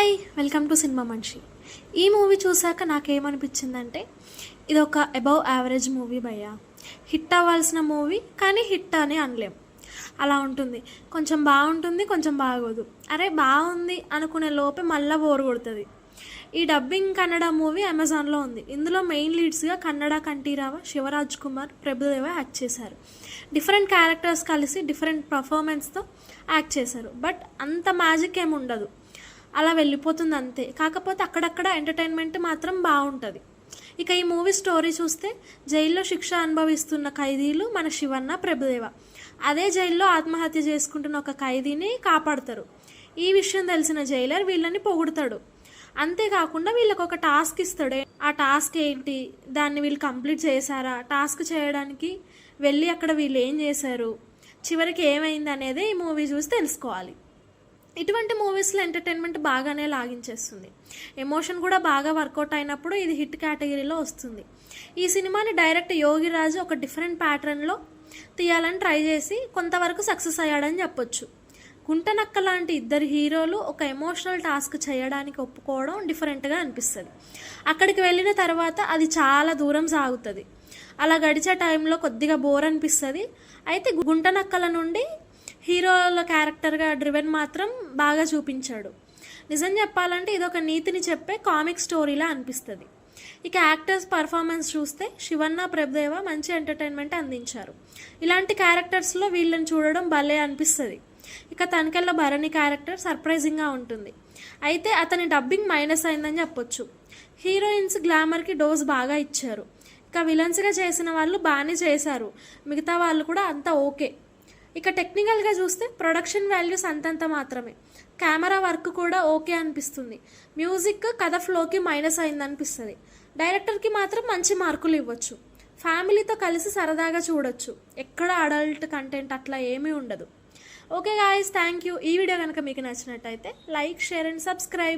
Hi welcome to cinema మనిషి. ఈ movie చూసాక నాకేమనిపించిందంటే ఇది ఒక అబవ్ యావరేజ్ మూవీ భయ్యా. హిట్ అవ్వాల్సిన మూవీ కానీ హిట్ అని అనలేం. అలా ఉంటుంది. కొంచెం బాగుంటుంది, కొంచెం బాగోదు. అరే బాగుంది అనుకునే లోపే మళ్ళీ బోర్ కొడుతుంది. ఈ డబ్బింగ్ కన్నడ మూవీ అమెజాన్లో ఉంది. ఇందులో మెయిన్ లీడ్స్గా కన్నడ కంఠీరావ, శివరాజ్ కుమార్, ప్రభుదేవ యాక్ట్ చేశారు. డిఫరెంట్ క్యారెక్టర్స్ కలిసి డిఫరెంట్ పర్ఫార్మెన్స్తో యాక్ట్ చేశారు. బట్ అంత మ్యాజిక్ ఏమి ఉండదు, అలా వెళ్ళిపోతుంది అంతే. కాకపోతే అక్కడక్కడ ఎంటర్టైన్మెంట్ మాత్రం బాగుంటుంది. ఇక ఈ మూవీ స్టోరీ చూస్తే జైల్లో శిక్ష అనుభవిస్తున్న ఖైదీలు మన శివన్న, ప్రభుదేవ అదే జైల్లో ఆత్మహత్య చేసుకుంటున్న ఒక ఖైదీని కాపాడతారు. ఈ విషయం తెలిసిన జైలర్ వీళ్ళని పొగుడతాడు. అంతేకాకుండా వీళ్ళకి ఒక టాస్క్ ఇస్తాడు. ఆ టాస్క్ ఏంటి, దాన్ని వీళ్ళు కంప్లీట్ చేశారా, టాస్క్ చేయడానికి వెళ్ళి అక్కడ వీళ్ళు ఏం చేశారు, చివరికి ఏమైంది అనేది ఈ మూవీ చూసి తెలుసుకోవాలి. ఇటువంటి మూవీస్లో ఎంటర్టైన్మెంట్ బాగానే లాగించేస్తుంది. ఎమోషన్ కూడా బాగా వర్కౌట్ అయినప్పుడు ఇది హిట్ కేటగిరీలో వస్తుంది. ఈ సినిమాని డైరెక్ట్ యోగిరాజు ఒక డిఫరెంట్ ప్యాటర్న్లో తీయాలని ట్రై చేసి కొంతవరకు సక్సెస్ అయ్యాడని చెప్పొచ్చు. గుంటనక్క లాంటి ఇద్దరు హీరోలు ఒక ఎమోషనల్ టాస్క్ చేయడానికి ఒప్పుకోవడం డిఫరెంట్గా అనిపిస్తుంది. అక్కడికి వెళ్ళిన తర్వాత అది చాలా దూరం సాగుతుంది. అలా గడిచే టైంలో కొద్దిగా బోర్ అనిపిస్తుంది. అయితే గుంటనక్కల నుండి హీరోల క్యారెక్టర్గా డ్రివెన్ మాత్రం బాగా చూపించాడు. నిజం చెప్పాలంటే ఇది ఒక నీతిని చెప్పే కామిక్ స్టోరీలా అనిపిస్తుంది. ఇక యాక్టర్స్ పర్ఫార్మెన్స్ చూస్తే శివన్న, ప్రభుదేవ మంచి ఎంటర్టైన్మెంట్ అందించారు. ఇలాంటి క్యారెక్టర్స్లో వీళ్ళని చూడడం భలే అనిపిస్తుంది. ఇక తనకెళ్ళ భరణి క్యారెక్టర్ సర్ప్రైజింగ్గా ఉంటుంది. అయితే అతని డబ్బింగ్ మైనస్ అయిందని చెప్పొచ్చు. హీరోయిన్స్ గ్లామర్కి డోస్ బాగా ఇచ్చారు. ఇక విలన్స్గా చేసిన వాళ్ళు బాగానే చేశారు, మిగతా వాళ్ళు కూడా అంతా ఓకే. ఇక టెక్నికల్గా చూస్తే ప్రొడక్షన్ వాల్యూస్ అంతంత మాత్రమే. కెమెరా వర్క్ కూడా ఓకే అనిపిస్తుంది. మ్యూజిక్ కథ ఫ్లోకి మైనస్ అయిందనిపిస్తుంది. డైరెక్టర్కి మాత్రం మంచి మార్కులు ఇవ్వచ్చు. ఫ్యామిలీతో కలిసి సరదాగా చూడొచ్చు. ఎక్కడ అడల్ట్ కంటెంట్ అట్లా ఏమీ ఉండదు. Okay guys, thank you. ఈ వీడియో కనుక మీకు నచ్చినట్టయితే లైక్, షేర్ అండ్ సబ్స్క్రైబ్.